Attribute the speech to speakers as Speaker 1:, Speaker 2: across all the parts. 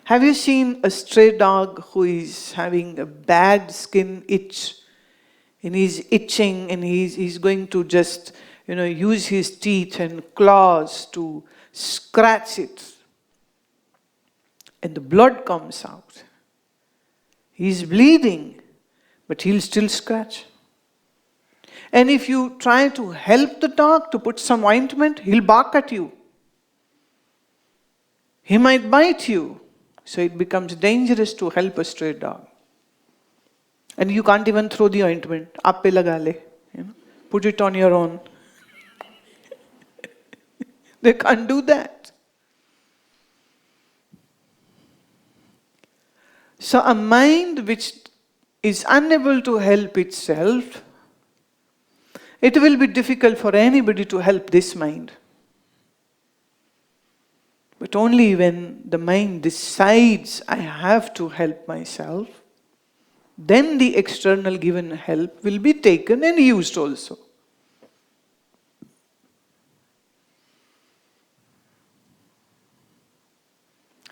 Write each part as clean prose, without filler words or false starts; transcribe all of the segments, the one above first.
Speaker 1: Have you seen a stray dog who is having a bad skin itch? And he's itching and he's going to just, use his teeth and claws to scratch it. And the blood comes out. He's bleeding, but he'll still scratch. And if you try to help the dog to put some ointment, he'll bark at you. He might bite you. So it becomes dangerous to help a stray dog. And you can't even throw the ointment. Aap pe laga le. Put it on your own. They can't do that. So a mind which is unable to help itself, it will be difficult for anybody to help this mind. But only when the mind decides I have to help myself, then the external given help will be taken and used also.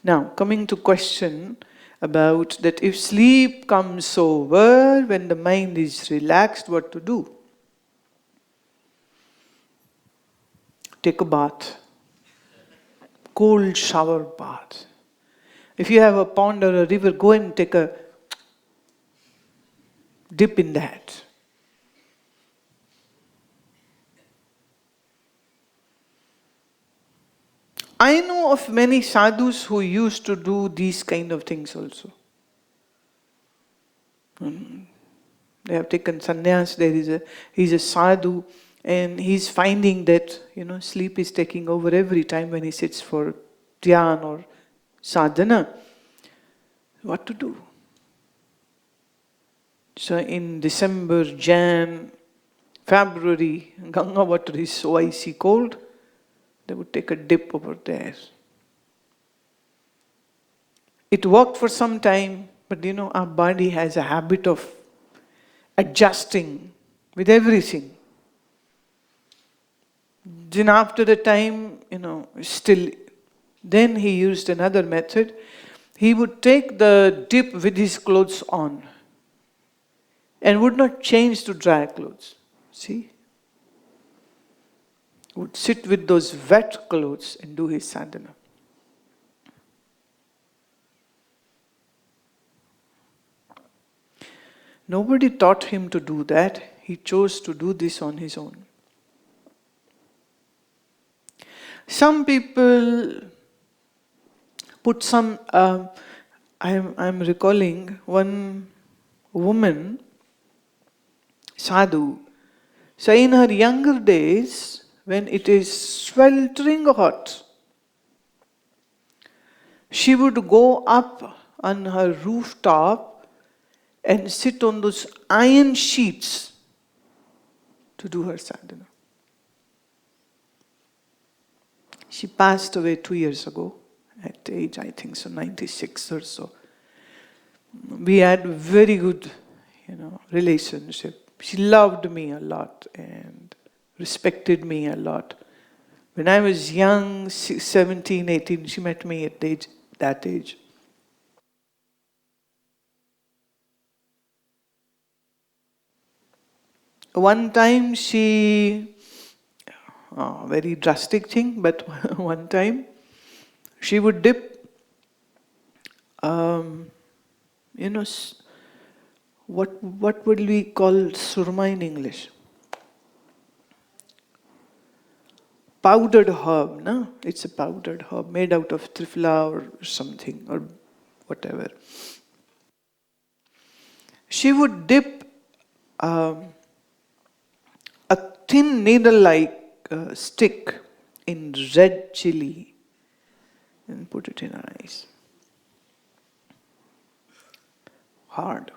Speaker 1: Now, coming to question about that if sleep comes over when the mind is relaxed, what to do? Take a bath. Cold shower bath. If you have a pond or a river, go and take a dip in that. I know of many sadhus who used to do these kind of things also. They have taken sannyas. He's a sadhu, and he's finding that sleep is taking over every time when he sits for dhyan or sadhana. What to do? So in December, Jan, February, Ganga water is so icy cold, they would take a dip over there. It worked for some time, but our body has a habit of adjusting with everything. Then after the time, still, then he used another method. He would take the dip with his clothes on and would not change to dry clothes. See? Would sit with those wet clothes and do his sadhana. Nobody taught him to do that. He chose to do this on his own. Some people put some, I'm recalling one woman, sadhu. So in her younger days, when it is sweltering hot, she would go up on her rooftop and sit on those iron sheets to do her sadhana. She passed away 2 years ago, at age, I think so, 96 or so. We had very good, relationship. She loved me a lot and respected me a lot. When I was young, 17, 18, she met me at that age. One time very drastic thing, but one time she would dip, what would we call surma in English? Powdered herb, no? It's a powdered herb made out of triphala or something, or whatever. She would dip a thin needle-like stick in red chili and put it in her eyes. Hard.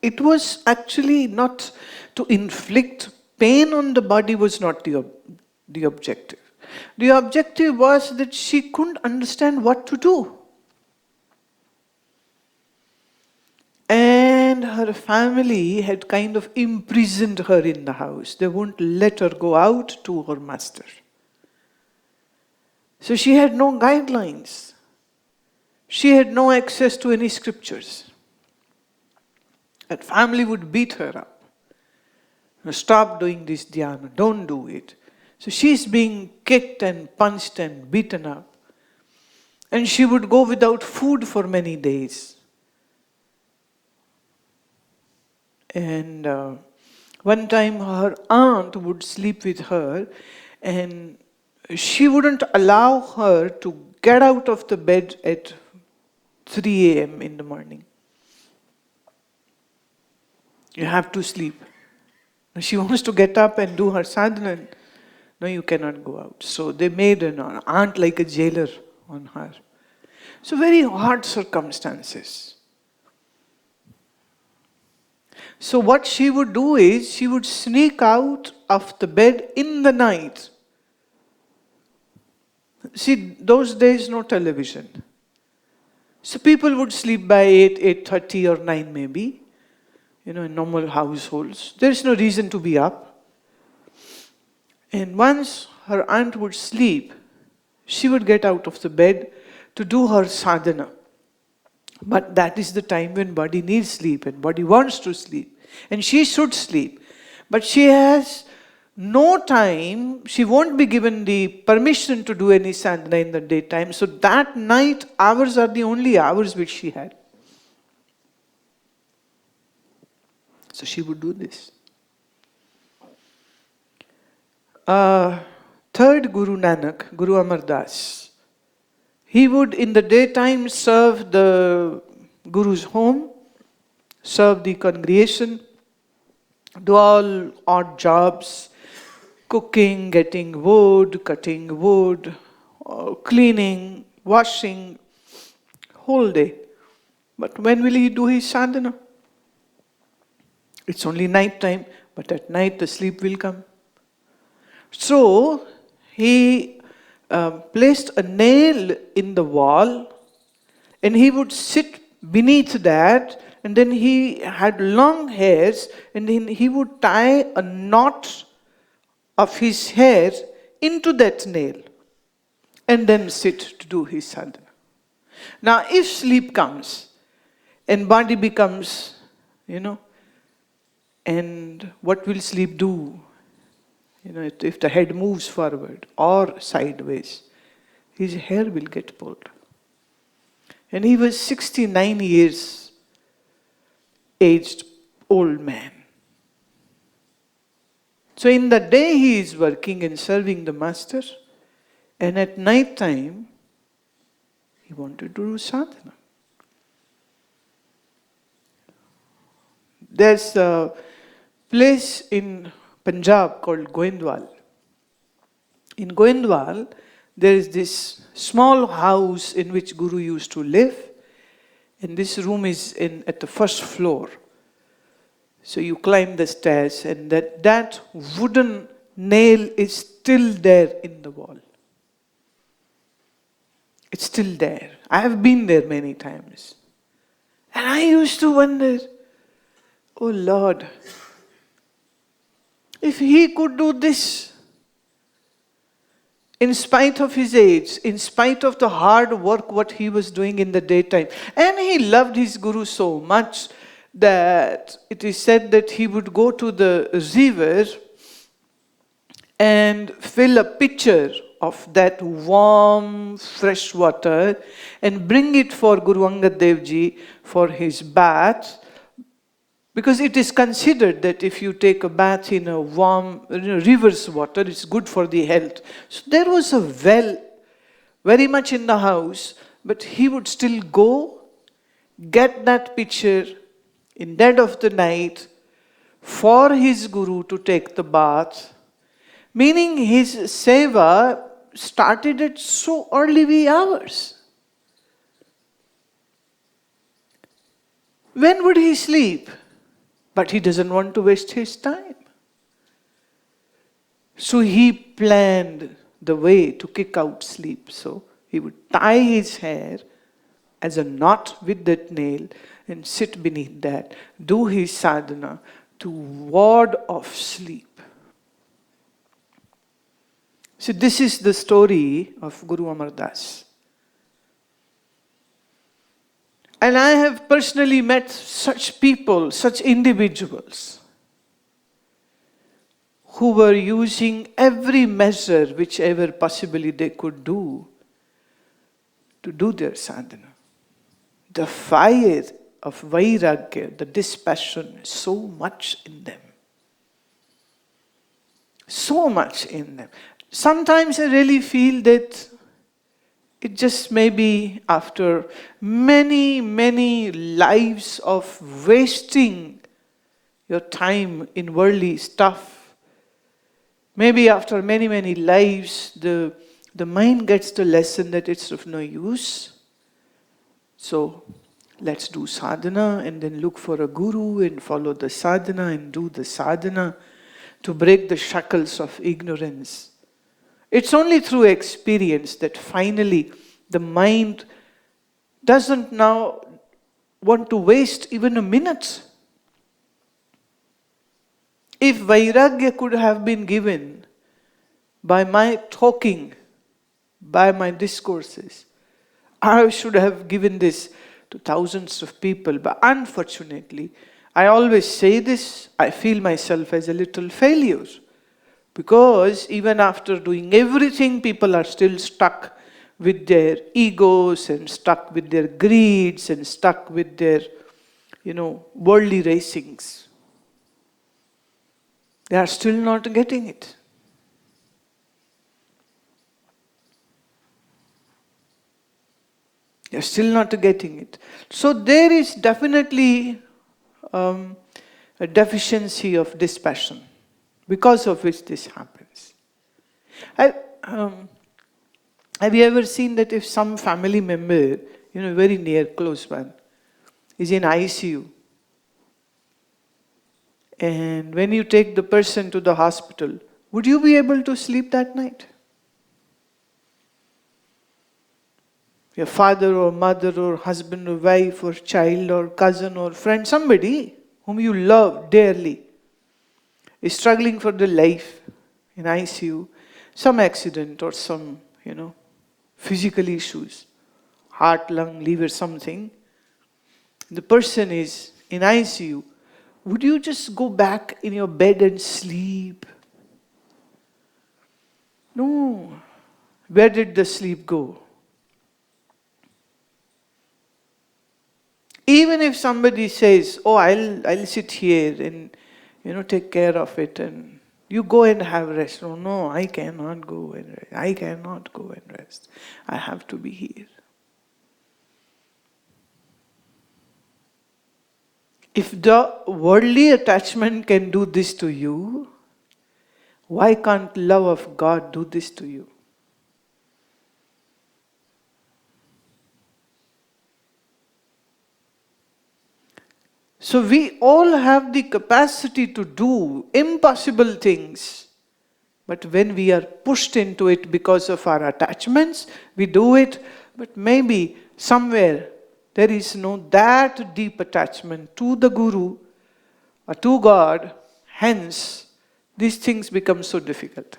Speaker 1: It was actually not to inflict pain on the body, was not the objective. The objective was that she couldn't understand what to do. And her family had kind of imprisoned her in the house. They wouldn't let her go out to her master. So she had no guidelines. She had no access to any scriptures. That family would beat her up. Stop doing this dhyana, don't do it. So she's being kicked and punched and beaten up. And she would go without food for many days. And one time her aunt would sleep with her, and she wouldn't allow her to get out of the bed at 3 a.m. in the morning. You have to sleep. She wants to get up and do her sadhana. No, you cannot go out. So they made an aunt like a jailer on her. So very hard circumstances. So what she would do is, she would sneak out of the bed in the night. See, those days no television. So people would sleep by 8, 8:30 or 9 maybe. In normal households. There is no reason to be up. And once her aunt would sleep, she would get out of the bed to do her sadhana. But that is the time when body needs sleep and body wants to sleep. And she should sleep. But she has no time, she won't be given the permission to do any sadhana in the daytime. So that night hours are the only hours which she had. So she would do this. Third Guru Nanak, Guru Amar Das, he would in the daytime serve the Guru's home, serve the congregation, do all odd jobs, cooking, getting wood, cutting wood, cleaning, washing, whole day. But when will he do his sadhana? It's only night time, but at night the sleep will come. So he placed a nail in the wall, and he would sit beneath that, and then he had long hairs, and then he would tie a knot of his hair into that nail, and then sit to do his sadhana. Now if sleep comes, and body becomes, and what will sleep do? If the head moves forward or sideways, his hair will get pulled. And he was 69 years aged old man. So in the day he is working and serving the master, and at night time he wanted to do sadhana. There's a place in Punjab called Goindwal. In Goindwal, there is this small house in which Guru used to live, and this room is at the first floor. So you climb the stairs, and that wooden nail is still there in the wall. It's still there. I have been there many times. And I used to wonder, oh Lord, if he could do this, in spite of his age, in spite of the hard work what he was doing in the daytime, and he loved his Guru so much that it is said that he would go to the river and fill a pitcher of that warm, fresh water and bring it for Guru Angad Dev Ji for his bath. Because it is considered that if you take a bath in a warm river's water, it's good for the health. So there was a well very much in the house, but he would still go, get that pitcher in dead of the night for his Guru to take the bath. Meaning his seva started at so early wee hours. When would he sleep? But he doesn't want to waste his time. So he planned the way to kick out sleep. So he would tie his hair as a knot with that nail and sit beneath that, do his sadhana to ward off sleep. So this is the story of Guru Amar Das. And I have personally met such people, such individuals, who were using every measure whichever possibly they could do to do their sadhana. The fire of vairagya, the dispassion, is so much in them. So much in them. Sometimes I really feel that it just may be after many, many lives of wasting your time in worldly stuff. Maybe after many, many lives, the mind gets the lesson that it's of no use. So let's do sadhana and then look for a guru and follow the sadhana and do the sadhana to break the shackles of ignorance. It's only through experience that finally the mind doesn't now want to waste even a minute. If vairagya could have been given by my talking, by my discourses, I should have given this to thousands of people. But unfortunately, I always say this, I feel myself as a little failure. Because even after doing everything, people are still stuck with their egos and stuck with their greeds and stuck with their, worldly racings. They are still not getting it. They are still not getting it. So there is definitely a deficiency of dispassion, because of which this happens. Have you ever seen that if some family member, very near, close one, is in ICU, and when you take the person to the hospital, would you be able to sleep that night? Your father or mother or husband or wife or child or cousin or friend, somebody whom you love dearly, is struggling for their life in ICU, some accident or some, physical issues, heart, lung, liver, something. The person is in ICU. Would you just go back in your bed and sleep? No. Where did the sleep go? Even if somebody says, oh, I'll sit here and, take care of it, and you go and have rest. Oh, no, I cannot go and rest. I cannot go and rest. I have to be here. If the worldly attachment can do this to you, why can't love of God do this to you? So we all have the capacity to do impossible things. But when we are pushed into it because of our attachments, we do it. But maybe somewhere there is no that deep attachment to the Guru or to God. Hence, these things become so difficult.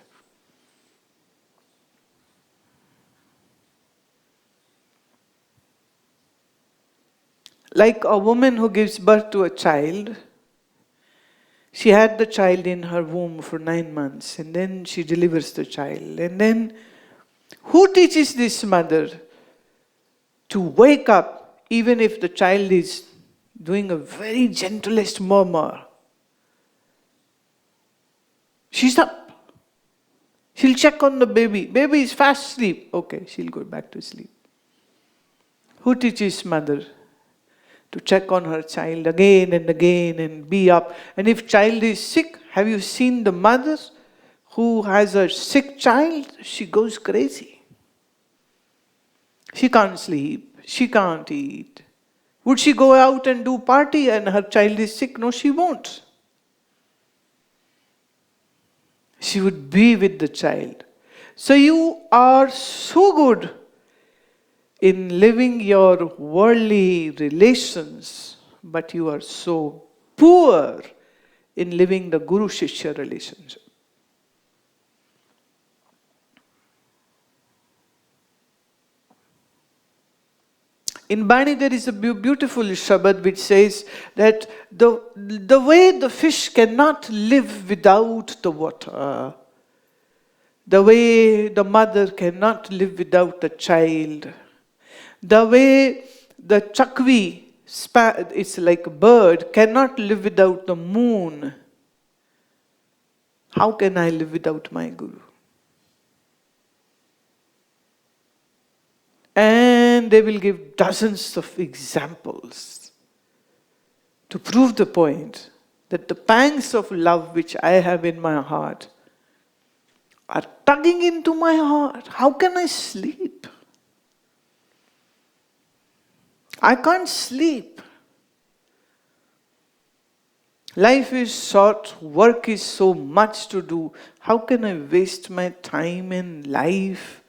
Speaker 1: Like a woman who gives birth to a child, she had the child in her womb for 9 months, and then she delivers the child. And then, who teaches this mother to wake up even if the child is doing a very gentlest murmur? She's up. She'll check on the baby. Baby is fast asleep. Okay, she'll go back to sleep. Who teaches mother to check on her child again and be up? And if child is sick, have you seen the mother who has a sick child? She goes crazy. She can't sleep. She can't eat. Would she go out and do party and her child is sick? No, she won't. She would be with the child. So you are so good in living your worldly relations, but you are so poor in living the Guru-Shishya relationship. In Bani there is a beautiful Shabad which says that the way the fish cannot live without the water, the way the mother cannot live without the child, the way the chakvi, it's like a bird, cannot live without the moon, how can I live without my Guru? And they will give dozens of examples to prove the point that the pangs of love which I have in my heart are tugging into my heart. How can I sleep? I can't sleep. Life is short, work is so much to do. How can I waste my time and life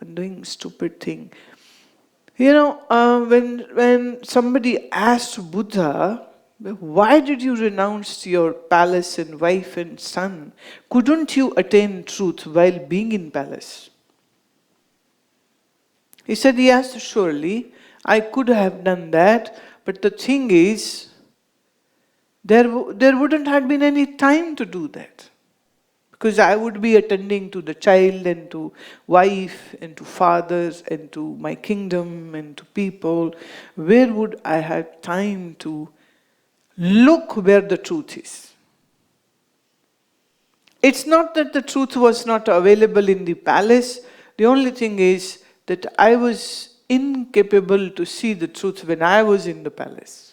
Speaker 1: on doing stupid thing? You know, when somebody asked Buddha, why did you renounce your palace and wife and son? Couldn't you attain truth while being in palace? He said, yes, surely, I could have done that, but the thing is, there wouldn't have been any time to do that. Because I would be attending to the child and to wife and to fathers and to my kingdom and to people. Where would I have time to look where the truth is? It's not that the truth was not available in the palace. The only thing is that I was incapable to see the truth when I was in the palace.